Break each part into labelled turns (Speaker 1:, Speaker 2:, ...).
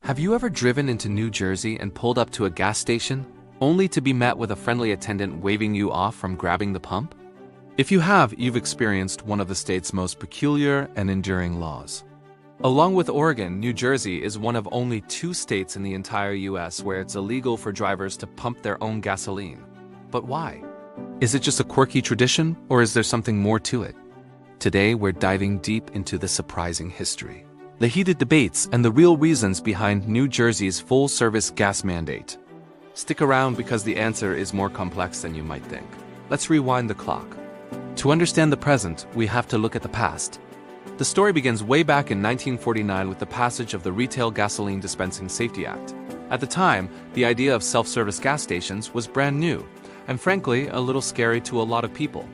Speaker 1: Have you ever driven into New Jersey and pulled up to a gas station, only to be met with a friendly attendant waving you off from grabbing the pump? If you have, you've experienced one of the state's most peculiar and enduring laws. Along with Oregon, New Jersey is one of only 2 states in the entire U.S. where it's illegal for drivers to pump their own gasoline. But why? Is it just a quirky tradition, or is there something more to it? Today, we're diving deep into the surprising history, the heated debates, and the real reasons behind New Jersey's full-service gas mandate. Stick around because the answer is more complex than you might think. Let's rewind the clock. To understand the present, we have to look at the past. The story begins way back in 1949 with the passage of the Retail Gasoline Dispensing Safety Act. At the time, the idea of self-service gas stations was brand new, and frankly, a little scary to a lot of people.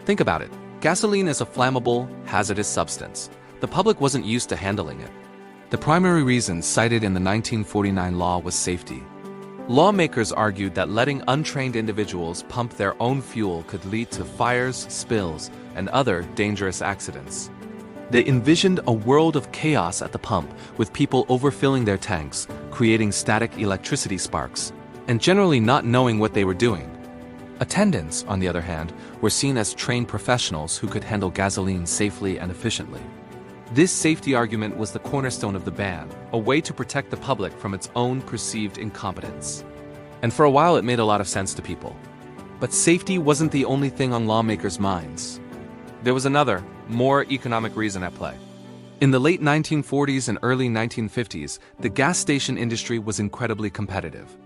Speaker 1: Think about it. Gasoline is a flammable, hazardous substance. The public wasn't used to handling it. The primary reason cited in the 1949 law was safety. Lawmakers argued that letting untrained individuals pump their own fuel could lead to fires, spills, and other dangerous accidents. They envisioned a world of chaos at the pump, with people overfilling their tanks, creating static electricity sparks, and generally not knowing what they were doing. Attendants, on the other hand, were seen as trained professionals who could handle gasoline safely and efficiently. This safety argument was the cornerstone of the ban, a way to protect the public from its own perceived incompetence. And for a while it made a lot of sense to people. But safety wasn't the only thing on lawmakers' minds. There was another, more economic reason at play. In the late 1940s and early 1950s, the gas station industry was incredibly competitive.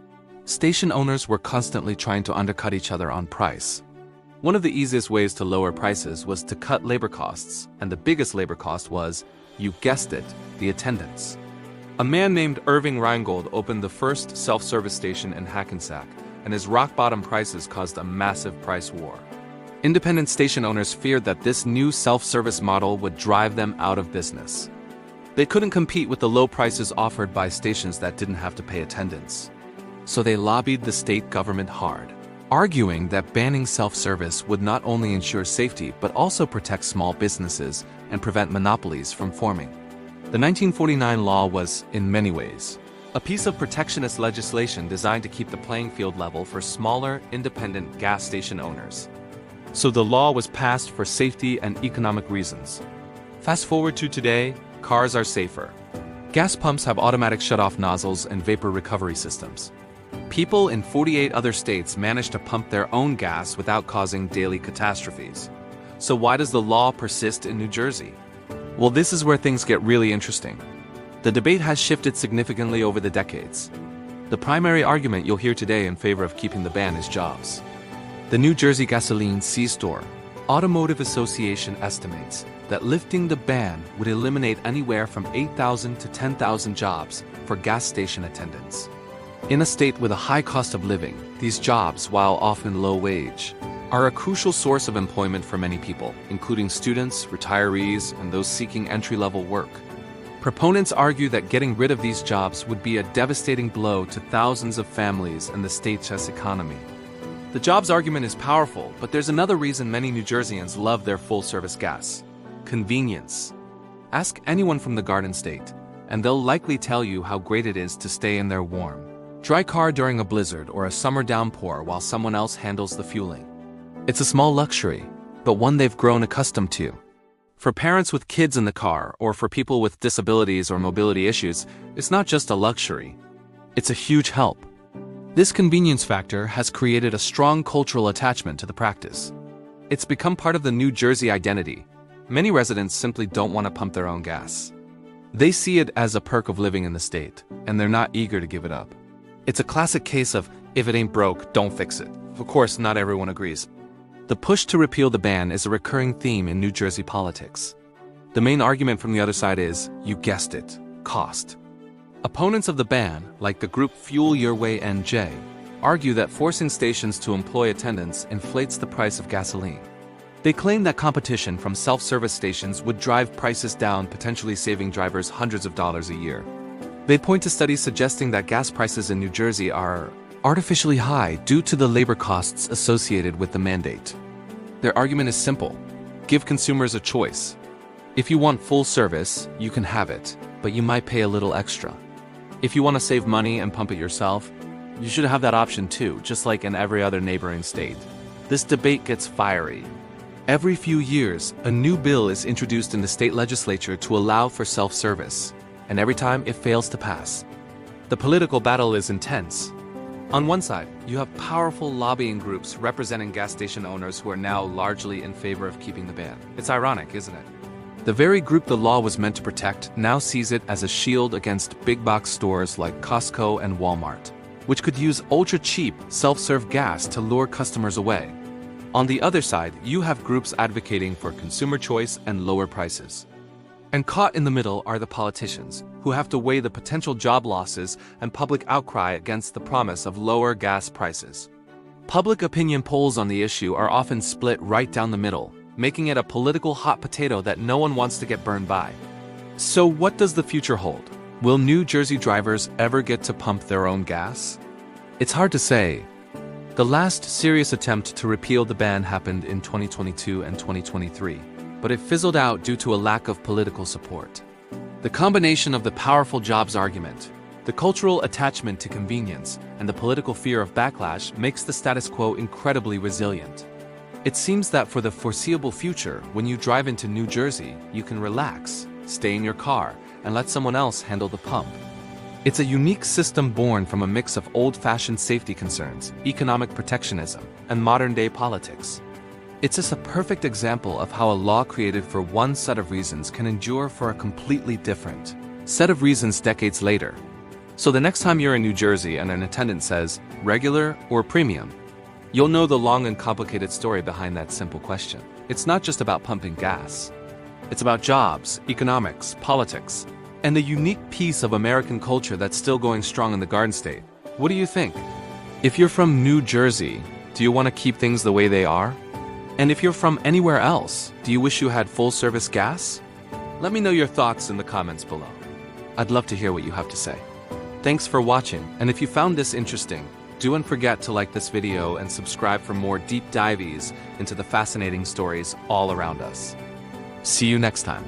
Speaker 1: Station owners were constantly trying to undercut each other on price. One of the easiest ways to lower prices was to cut labor costs, and the biggest labor cost was, you guessed it, the attendants. A man named Irving Reingold opened the first self-service station in Hackensack, and his rock-bottom prices caused a massive price war. Independent station owners feared that this new self-service model would drive them out of business. They couldn't compete with the low prices offered by stations that didn't have to pay attendants. So they lobbied the state government hard, arguing that banning self-service would not only ensure safety but also protect small businesses and prevent monopolies from forming. The 1949 law was, in many ways, a piece of protectionist legislation designed to keep the playing field level for smaller, independent gas station owners. So the law was passed for safety and economic reasons. Fast forward to today, cars are safer. Gas pumps have automatic shut-off nozzles and vapor recovery systems. People in 48 other states manage to pump their own gas without causing daily catastrophes. So why does the law persist in New Jersey? Well, this is where things get really interesting. The debate has shifted significantly over the decades. The primary argument you'll hear today in favor of keeping the ban is jobs. The New Jersey Gasoline C-Store Automotive Association estimates that lifting the ban would eliminate anywhere from 8,000 to 10,000 jobs for gas station attendants. In a state with a high cost of living, these jobs, while often low wage, are a crucial source of employment for many people, including students, retirees, and those seeking entry-level work. Proponents argue that getting rid of these jobs would be a devastating blow to thousands of families and the state's economy. The jobs argument is powerful, but there's another reason many New Jerseyans love their full-service gas: convenience. Ask anyone from the Garden State, and they'll likely tell you how great it is to stay in their warm, dry car during a blizzard or a summer downpour while someone else handles the fueling. It's a small luxury, but one they've grown accustomed to. For parents with kids in the car, or for people with disabilities or mobility issues, it's not just a luxury. It's a huge help. This convenience factor has created a strong cultural attachment to the practice. It's become part of the New Jersey identity. Many residents simply don't want to pump their own gas. They see it as a perk of living in the state, and they're not eager to give it up. It's a classic case of, if it ain't broke, don't fix it. Of course, not everyone agrees. The push to repeal the ban is a recurring theme in New Jersey politics. The main argument from the other side is, you guessed it, cost. Opponents of the ban, like the group Fuel Your Way NJ, argue that forcing stations to employ attendants inflates the price of gasoline. They claim that competition from self-service stations would drive prices down, potentially saving drivers hundreds of dollars a year. They point to studies suggesting that gas prices in New Jersey are artificially high due to the labor costs associated with the mandate. Their argument is simple: give consumers a choice. If you want full service, you can have it, but you might pay a little extra. If you want to save money and pump it yourself, you should have that option too, just like in every other neighboring state. This debate gets fiery. Every few years, a new bill is introduced in the state legislature to allow for self-service, and every time it fails to pass. The political battle is intense. On one side, you have powerful lobbying groups representing gas station owners who are now largely in favor of keeping the ban. It's ironic, isn't it? The very group the law was meant to protect now sees it as a shield against big-box stores like Costco and Walmart, which could use ultra-cheap, self-serve gas to lure customers away. On the other side, you have groups advocating for consumer choice and lower prices. And caught in the middle are the politicians, who have to weigh the potential job losses and public outcry against the promise of lower gas prices. Public opinion polls on the issue are often split right down the middle, making it a political hot potato that no one wants to get burned by. So what does the future hold? Will New Jersey drivers ever get to pump their own gas? It's hard to say. The last serious attempt to repeal the ban happened in 2022 and 2023, but it fizzled out due to a lack of political support. The combination of the powerful jobs argument, the cultural attachment to convenience, and the political fear of backlash makes the status quo incredibly resilient. It seems that for the foreseeable future, when you drive into New Jersey, you can relax, stay in your car, and let someone else handle the pump. It's a unique system born from a mix of old-fashioned safety concerns, economic protectionism, and modern-day politics. It's just a perfect example of how a law created for one set of reasons can endure for a completely different set of reasons decades later. So the next time you're in New Jersey and an attendant says, regular or premium, you'll know the long and complicated story behind that simple question. It's not just about pumping gas. It's about jobs, economics, politics, and the unique piece of American culture that's still going strong in the Garden State. What do you think? If you're from New Jersey, do you want to keep things the way they are? And if you're from anywhere else, do you wish you had full-service gas? Let me know your thoughts in the comments below. I'd love to hear what you have to say. Thanks for watching, and if you found this interesting, don't forget to like this video and subscribe for more deep dives into the fascinating stories all around us. See you next time.